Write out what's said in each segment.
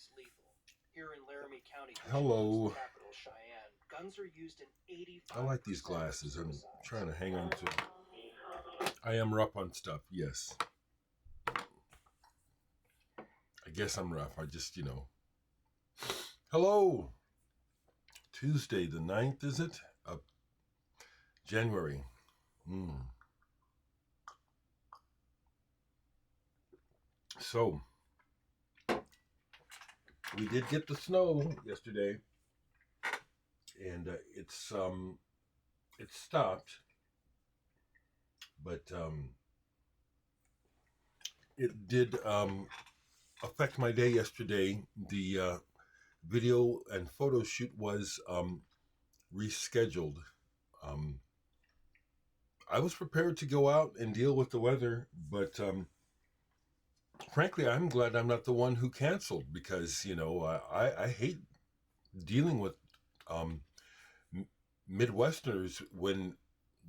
always lethal. Here in Laramie County, hello. capital Cheyenne, guns are used in 85%. I like these glasses. I'm trying to hang on to. I am rough on stuff, yes. I guess I'm rough. I just, Hello. Tuesday the 9th, is it? Of January. So, we did get the snow yesterday, and it stopped, but it did affect my day yesterday. The video and photo shoot was rescheduled. I was prepared to go out and deal with the weather, but frankly, I'm glad I'm not the one who canceled, because, I hate dealing with Midwesterners when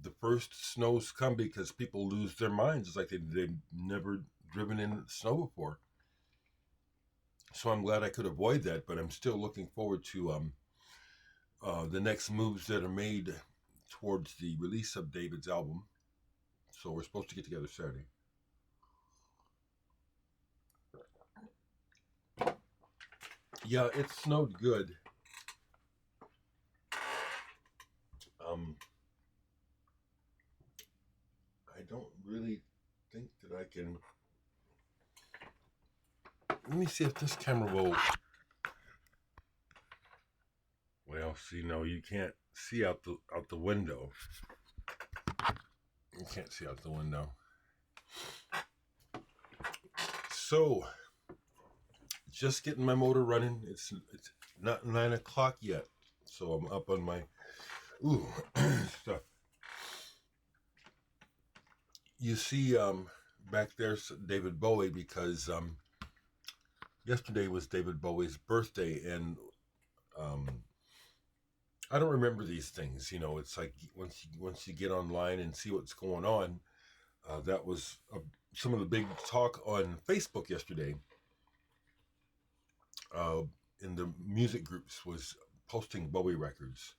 the first snows come, because people lose their minds. It's like they've never driven in snow before. So I'm glad I could avoid that, but I'm still looking forward to the next moves that are made towards the release of David's album. So we're supposed to get together Saturday. Yeah, it snowed good. I don't really think that I can. Let me see if this camera will. Well, see, no, you can't see out the window. You can't see out the window. So, just getting my motor running. It's not 9 o'clock yet, so I'm up on my stuff. You see, back there's David Bowie, because yesterday was David Bowie's birthday, and I don't remember these things. It's like once you get online and see what's going on. That was some of the big talk on Facebook yesterday. In the music groups, was posting Bowie records.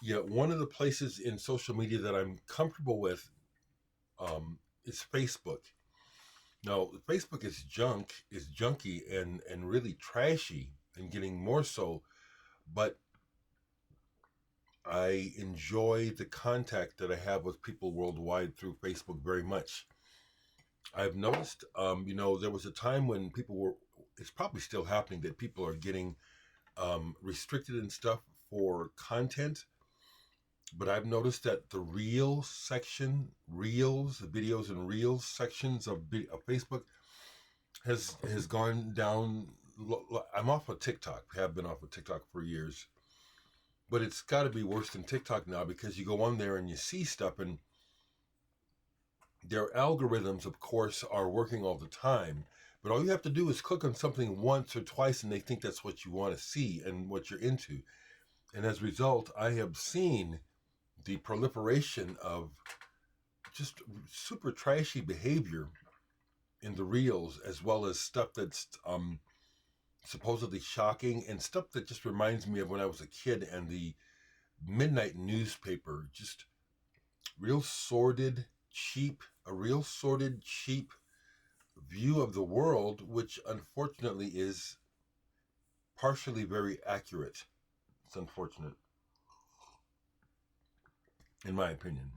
Yeah, one of the places in social media that I'm comfortable with is Facebook. Now, Facebook is junky and really trashy, and getting more so, but I enjoy the contact that I have with people worldwide through Facebook very much. I've noticed, there was a time when it's probably still happening, that people are getting restricted and stuff for content. But I've noticed that the Reels section, the videos and Reels sections of Facebook has gone down. I'm off of TikTok. Have been off of TikTok for years. But it's got to be worse than TikTok now, because you go on there and you see stuff, and their algorithms, of course, are working all the time. But all you have to do is click on something once or twice, and they think that's what you want to see and what you're into. And as a result, I have seen the proliferation of just super trashy behavior in the Reels, as well as stuff that's supposedly shocking, and stuff that just reminds me of when I was a kid and the midnight newspaper. Just real sordid, cheap view of the world, which unfortunately is partially very accurate. It's unfortunate, in my opinion.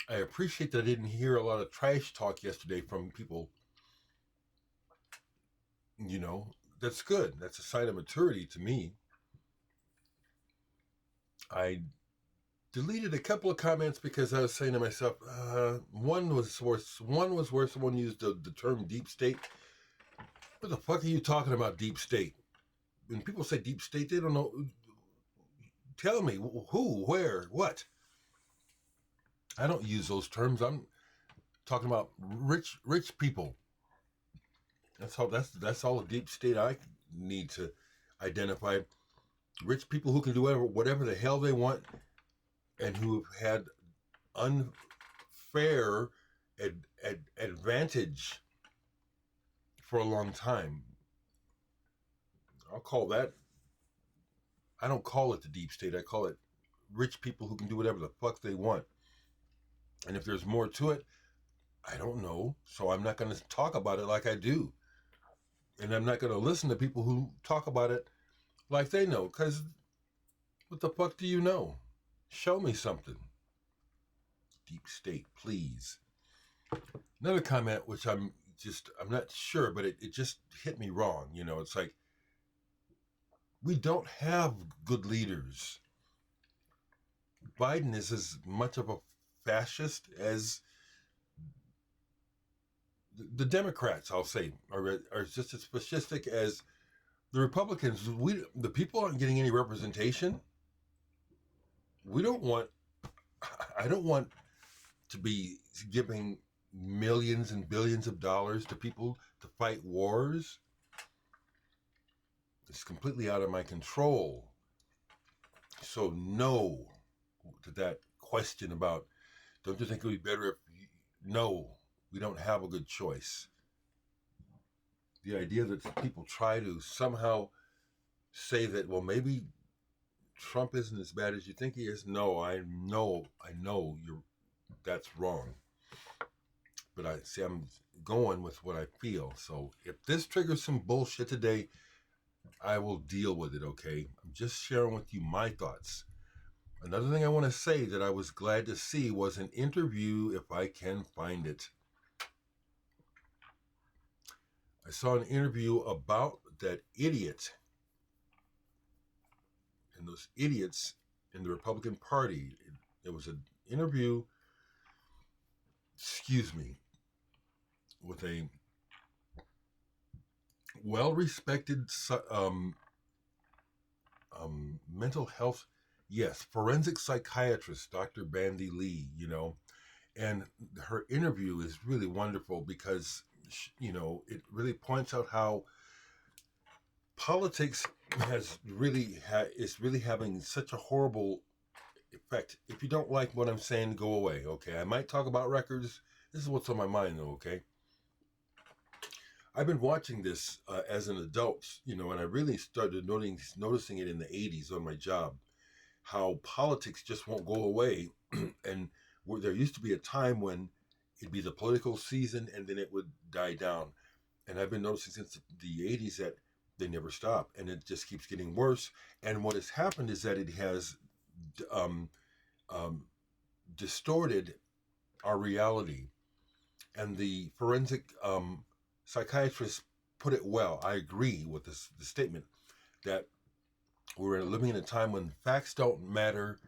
I appreciate that I didn't hear a lot of trash talk yesterday from people. That's good. That's a sign of maturity to me. I deleted a couple of comments because I was saying to myself, one was where someone used the term deep state. What the fuck are you talking about, deep state? When people say deep state, they don't know. Tell me who, where, what. I don't use those terms. I'm talking about rich people. That's all a deep state I need to identify. Rich people who can do whatever the hell they want, and who have had unfair advantage for a long time. I'll call that, I don't call it the deep state. I call it rich people who can do whatever the fuck they want. And if there's more to it, I don't know. So I'm not going to talk about it like I do. And I'm not going to listen to people who talk about it like they know. Because what the fuck do you know? Show me something. Deep state, please. Another comment, which I'm not sure, but it just hit me wrong. You know, it's like, we don't have good leaders. Biden is as much of a fascist as the Democrats, I'll say, are just as fascistic as the Republicans. The people aren't getting any representation. I don't want to be giving millions and billions of dollars to people to fight wars. It's completely out of my control. So no to that question about, don't you think it would be better if no, we don't have a good choice. The idea that people try to somehow say that, well, maybe Trump isn't as bad as you think he is. No, I know that's wrong. But I'm going with what I feel. So if this triggers some bullshit today, I will deal with it, okay? I'm just sharing with you my thoughts. Another thing I want to say that I was glad to see was an interview, if I can find it. I saw an interview about that idiot and those idiots in the Republican Party. It was an interview, with a well-respected mental health, forensic psychiatrist, Dr. Bandy Lee, and her interview is really wonderful because, it really points out how politics is really having such a horrible effect. If you don't like what I'm saying, go away, okay? I might talk about records. This is what's on my mind, though, okay? I've been watching this as an adult, and I really started noticing it in the 80s on my job, how politics just won't go away. And where there used to be a time when it'd be the political season and then it would die down. And I've been noticing since the 80s that they never stop, and it just keeps getting worse. And what has happened is that it has distorted our reality. And the forensic psychiatrist put it well. I agree with the statement that we're living in a time when facts don't matter.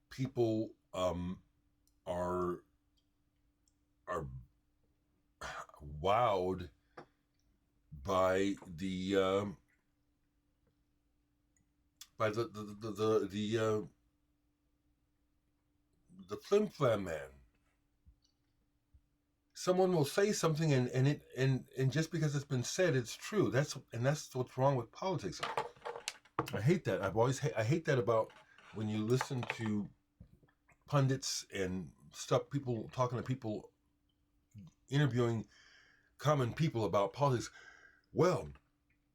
People are wowed by the flim flam man. Someone will say something and just because it's been said, it's true. That's what's wrong with politics. I hate that. I hate that about when you listen to pundits and stuff, people talking to people, interviewing common people about politics. Well,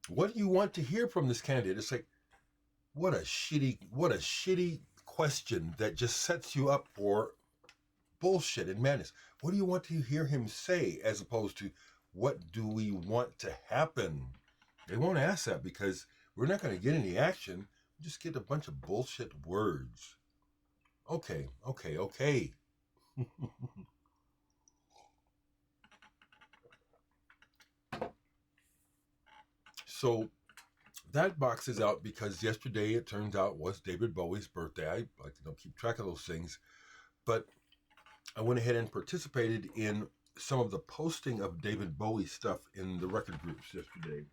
what do you want to hear from this candidate? It's like, what a shitty question that just sets you up for bullshit and madness. What do you want to hear him say, as opposed to what do we want to happen? They won't ask that because we're not going to get any action. We just get a bunch of bullshit words. Okay. So that boxes out because yesterday, it turns out, was David Bowie's birthday. I like to keep track of those things. But I went ahead and participated in some of the posting of David Bowie stuff in the record groups yesterday.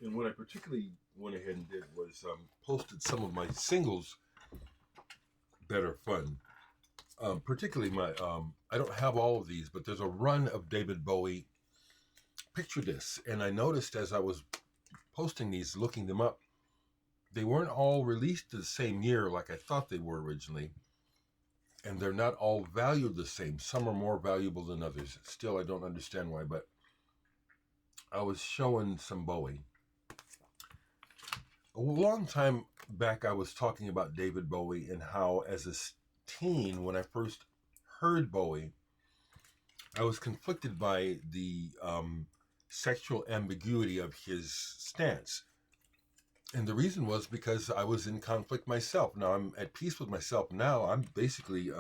And what I particularly went ahead and did was posted some of my singles that are fun. Particularly my, I don't have all of these, but there's a run of David Bowie picture discs. And I noticed as I was posting these, looking them up, they weren't all released the same year like I thought they were originally. And they're not all valued the same. Some are more valuable than others. Still, I don't understand why, but I was showing some Bowie. A long time back, I was talking about David Bowie and how, as a teen, when I first heard Bowie, I was conflicted by the sexual ambiguity of his stance. And the reason was because I was in conflict myself. Now I'm at peace with myself. Now I'm basically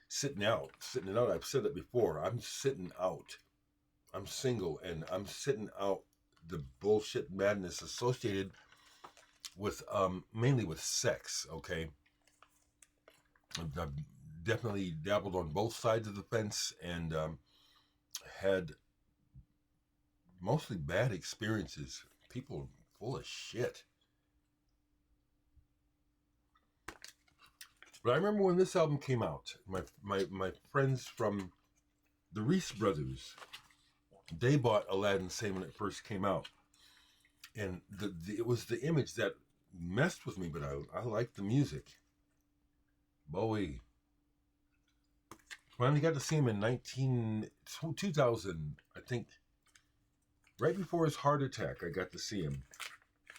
sitting it out. I've said it before. I'm sitting out. I'm single and I'm sitting out the bullshit madness associated with mainly with sex. Okay, I've definitely dabbled on both sides of the fence and had mostly bad experiences. People full of shit. But I remember when this album came out, my friends from the Reese brothers, they bought Aladdin Sane when it first came out. And it was the image that messed with me, but I liked the music. Bowie. Finally got to see him in 2000, I think, right before his heart attack. I got to see him.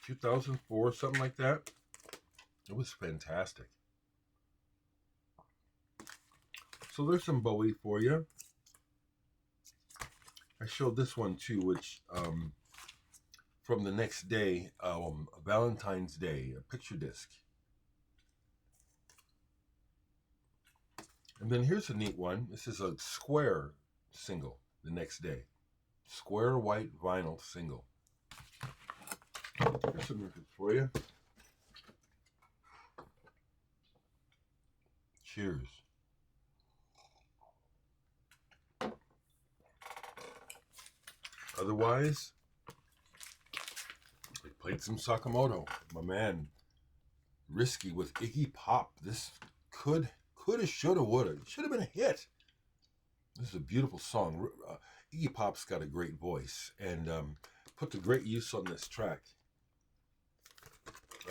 2004, something like that. It was fantastic. So there's some Bowie for you. I showed this one too, which from the next day, Valentine's Day, a picture disc. And then here's a neat one. This is a square single, the next day. Square white vinyl single. Here's some records for you. Cheers. Otherwise, I played some Sakamoto. My man, Risky with Iggy Pop. This coulda, shoulda, woulda. It should have been a hit. This is a beautiful song. Iggy Pop's got a great voice and put to great use on this track.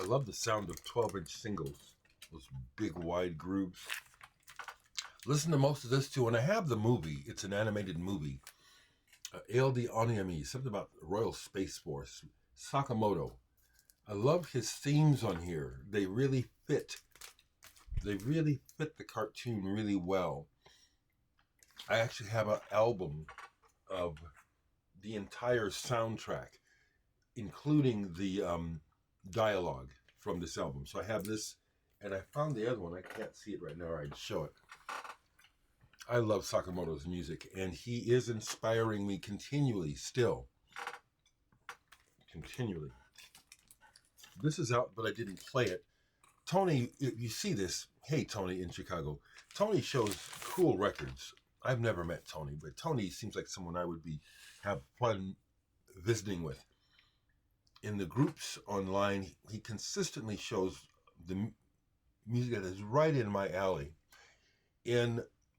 I love the sound of 12-inch singles. Those big, wide grooves. Listen to most of this too. And I have the movie. It's an animated movie. ALD Onyami, something about Royal Space Force. Sakamoto. I love his themes on here. They really fit. They really fit the cartoon really well. I actually have an album of the entire soundtrack, including the dialogue from this album. So I have this, and I found the other one. I can't see it right now, or I'd show it. I love Sakamoto's music, and he is inspiring me continually, still. Continually. This is out, but I didn't play it. Tony, if you see this, hey, Tony in Chicago. Tony shows cool records. I've never met Tony, but Tony seems like someone I would have fun visiting with. In the groups online, he consistently shows the music that is right in my alley.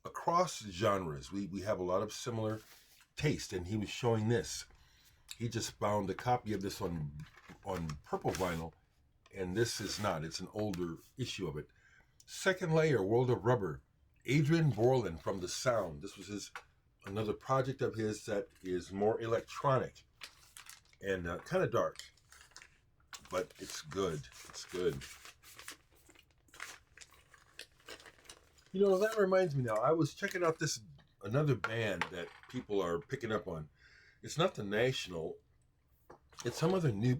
Across genres, we have a lot of similar taste, and he was showing this. He just found a copy of this on purple vinyl, and this is not. It's an older issue of it. Second Layer, World of Rubber. Adrian Borland from The Sound. This was another project of his that is more electronic and kind of dark, but it's good. It's good. You know, that reminds me now. I was checking out another band that people are picking up on. It's not the National. It's some other new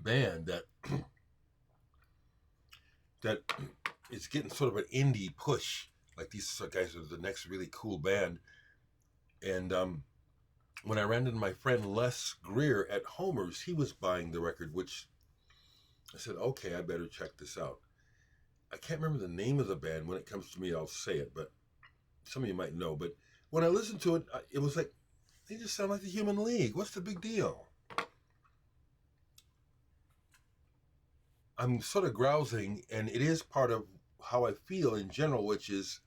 band that is getting sort of an indie push. Like, these guys are the next really cool band. And when I ran into my friend Les Greer at Homer's, he was buying the record, which I said, okay, I better check this out. I can't remember the name of the band. When it comes to me, I'll say it, but some of you might know. But when I listened to it, it was like, they just sound like the Human League. What's the big deal? I'm sort of grousing, and it is part of how I feel in general, which is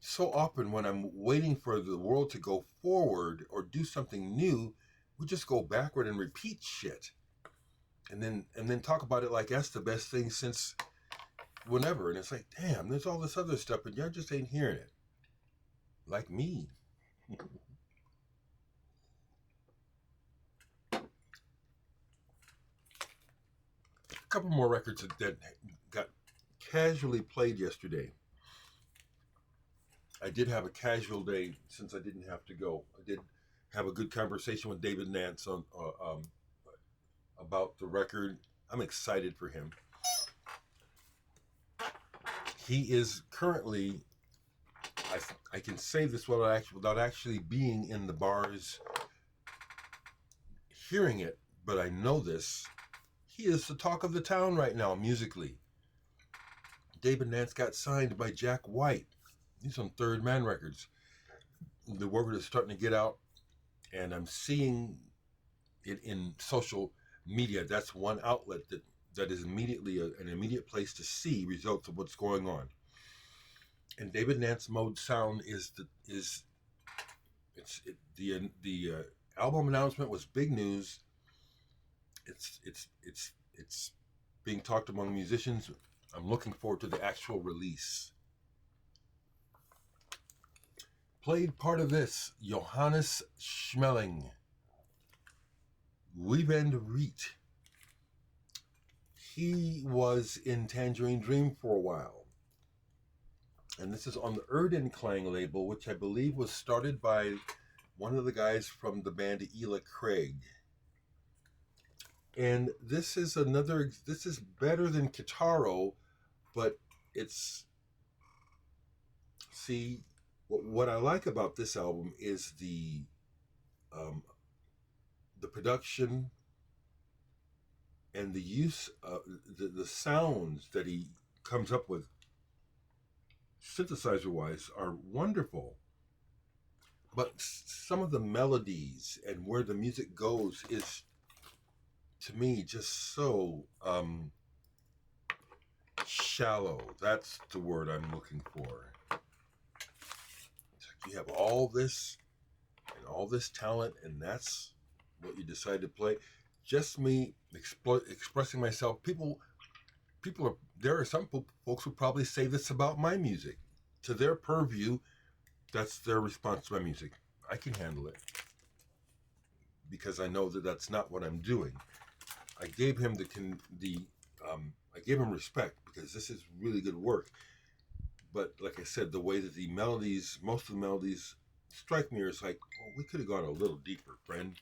so often when I'm waiting for the world to go forward or do something new, we just go backward and repeat shit. And then talk about it like that's the best thing since whenever. And it's like, damn, there's all this other stuff, but y'all just ain't hearing it. Like me. couple more records that got casually played yesterday. I did have a casual day since I didn't have to go. I did have a good conversation with David Nance on about the record. I'm excited for him. He is currently, I can say this without actually being in the bars hearing it, but I know this. He is the talk of the town right now musically. David Nance got signed by Jack White. He's on Third Man Records. The word is starting to get out, and I'm seeing it in social media. That's one outlet that is immediately an immediate place to see results of what's going on. And David Nance Mode Sound the album announcement was big news. It's being talked among musicians. I'm looking forward to the actual release. Played part of this, Johannes Schmoelling, Wiebend Riet. He was in Tangerine Dream for a while. And this is on the Erdenklang label, which I believe was started by one of the guys from the band Ela Craig. And this is better than Kitaro, but it's, see, what I like about this album is the production and the use of the sounds that he comes up with, synthesizer-wise, are wonderful. But some of the melodies and where the music goes is, to me, just so shallow. That's the word I'm looking for. You have all this and all this talent, and that's what you decide to play. Just me expressing myself. People are, there are some folks who probably say this about my music. To their purview, that's their response to my music. I can handle it because I know that that's not what I'm doing. I gave him I gave him respect because this is really good work. But like I said, the way that the melodies, most of the melodies strike me as like, well, we could have gone a little deeper, friend.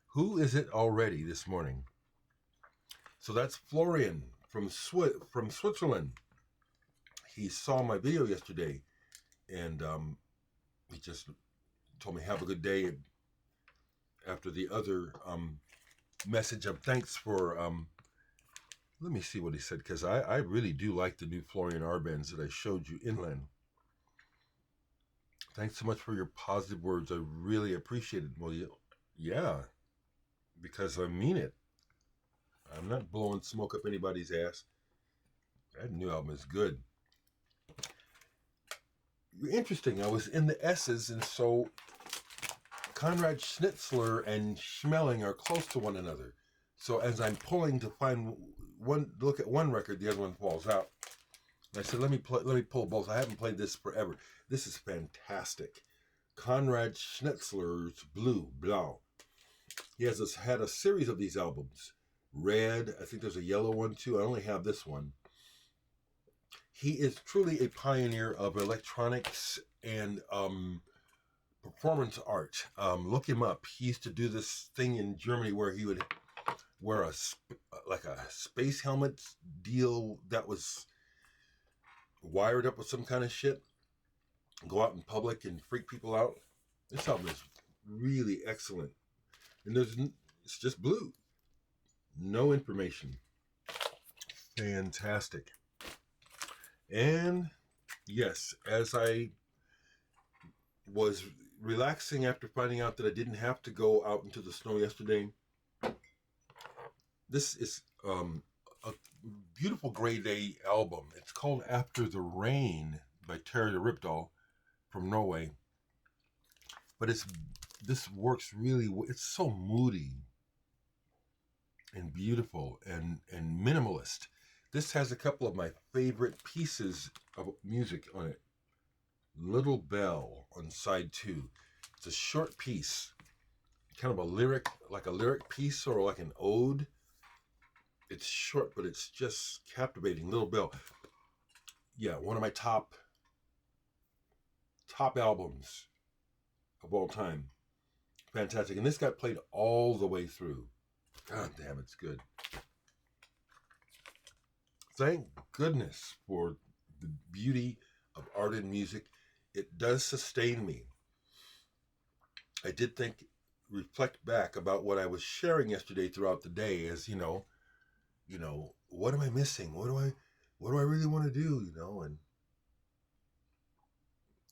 Who is it already this morning? So that's Florian from Switzerland. He saw my video yesterday, and he just told me have a good day. After the other message of thanks for, let me see what he said, because I really do like the new Florian Arbenz that I showed you inland. Thanks so much for your positive words. I really appreciate it. Well, yeah, because I mean it. I'm not blowing smoke up anybody's ass. That new album is good. Interesting. I was in the S's, and so Conrad Schnitzler and Schmoelling are close to one another. So as I'm pulling to find one, look at one record, the other one falls out. And I said, let me pull both. I haven't played this forever. This is fantastic. Conrad Schnitzler's Blau. He has had a series of these albums. Red, I think there's a yellow one too. I only have this one. He is truly a pioneer of electronics and performance art. Look him up. He used to do this thing in Germany where he would wear a space helmet deal that was wired up with some kind of shit, go out in public and freak people out. This album is really excellent. And it's just blue. No information. Fantastic. And yes, as I was relaxing after finding out that I didn't have to go out into the snow yesterday, this is a beautiful Grey Day album. It's called After the Rain by Terje Rypdal from Norway. But this works really, it's so moody and beautiful and minimalist. This has a couple of my favorite pieces of music on it. Little Bell on side 2. It's a short piece, kind of like a lyric piece or like an ode. It's short, but it's just captivating. Little Bill. Yeah, one of my top albums of all time. Fantastic. And this got played all the way through. God damn, it's good. Thank goodness for the beauty of art and music. It does sustain me. I did reflect back about what I was sharing yesterday throughout the day as, what am I missing? What do I really want to do? And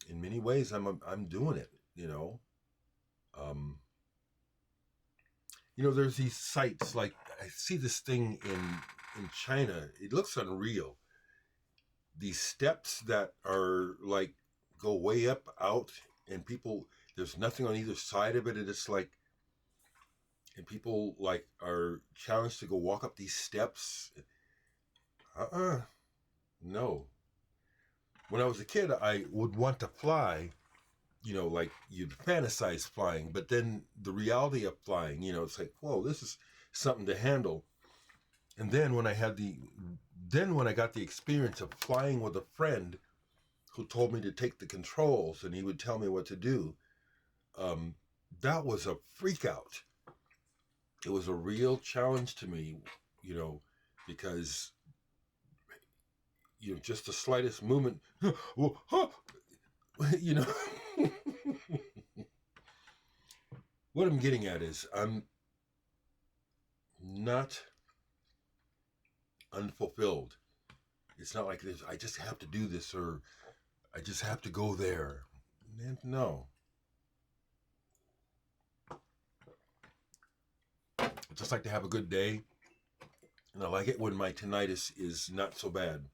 in many ways I'm doing it, there's these sites, like I see this thing in China. It looks unreal. These steps that are like go way up out, and there's nothing on either side of it, and it's like, and people like are challenged to go walk up these steps. No. When I was a kid, I would want to fly, like you'd fantasize flying, but then the reality of flying, it's like, whoa, this is something to handle. And then when I got the experience of flying with a friend who told me to take the controls and he would tell me what to do, that was a freak out. It was a real challenge to me, because, just the slightest movement, What I'm getting at is I'm not unfulfilled. It's not like this, I just have to do this, or I just have to go there. No. I just like to have a good day. And I like it when my tinnitus is not so bad.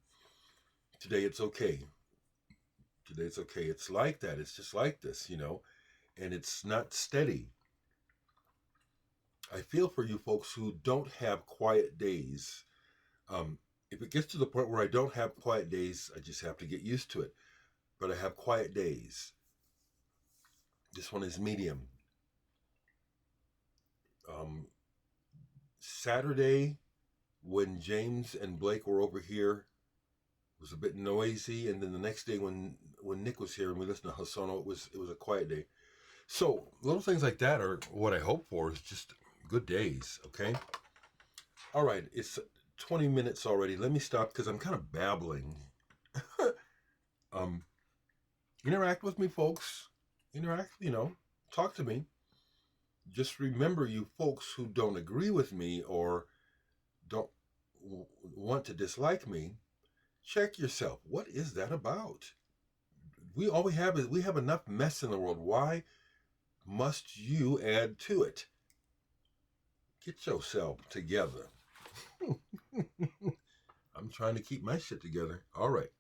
Today it's okay. It's like that. It's just like this, and it's not steady. I feel for you folks who don't have quiet days. If it gets to the point where I don't have quiet days, I just have to get used to it. But I have quiet days. This one is medium. Saturday, when James and Blake were over here, was a bit noisy, and then the next day when Nick was here and we listened to Hosono, it was a quiet day. So little things like that are what I hope for, is just good days. Okay. All right. It's 20 minutes already. Let me stop because I'm kind of babbling. Interact with me, folks. Talk to me. Just remember, you folks who don't agree with me or don't want to dislike me, check yourself. What is that about? We have enough mess in the world. Why must you add to it? Get yourself together. I'm trying to keep my shit together. All right.